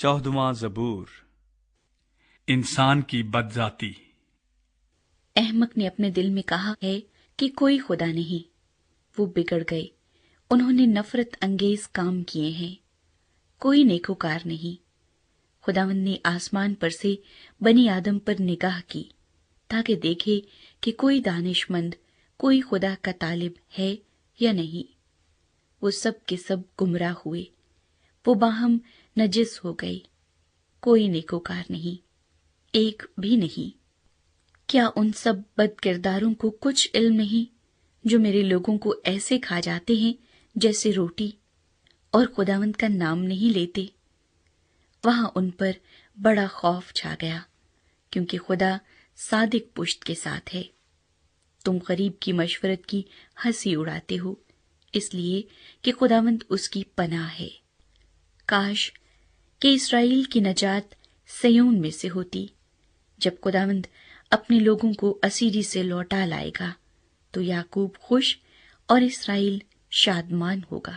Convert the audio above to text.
14واں زبور۔ انسان کی بدذاتی۔ احمق نے اپنے دل میں کہا ہے کہ کوئی خدا نہیں۔ وہ بگڑ گئے، انہوں نے نفرت انگیز کام کیے ہیں۔ کوئی نیکوکار نہیں۔ خداوند نے آسمان پر سے بنی آدم پر نگاہ کی تاکہ دیکھے کہ کوئی دانش مند، کوئی خدا کا طالب ہے یا نہیں۔ وہ سب کے سب گمراہ ہوئے، وہ باہم نجس ہو گئے۔ کوئی نیکوکار نہیں، ایک بھی نہیں۔ کیا ان سب بد کرداروں کو کچھ علم نہیں جو میرے لوگوں کو ایسے کھا جاتے ہیں جیسے روٹی، اور خداوند کا نام نہیں لیتے؟ وہاں ان پر بڑا خوف چھا گیا، کیونکہ خدا صادق پشت کے ساتھ ہے۔ تم غریب کی مشورت کی ہنسی اڑاتے ہو، اس لیے کہ خداوند اس کی پناہ ہے۔ کاش کہ اسرائیل کی نجات سیون میں سے ہوتی۔ جب خداوند اپنے لوگوں کو اسیری سے لوٹا لائے گا تو یعقوب خوش اور اسرائیل شادمان ہوگا۔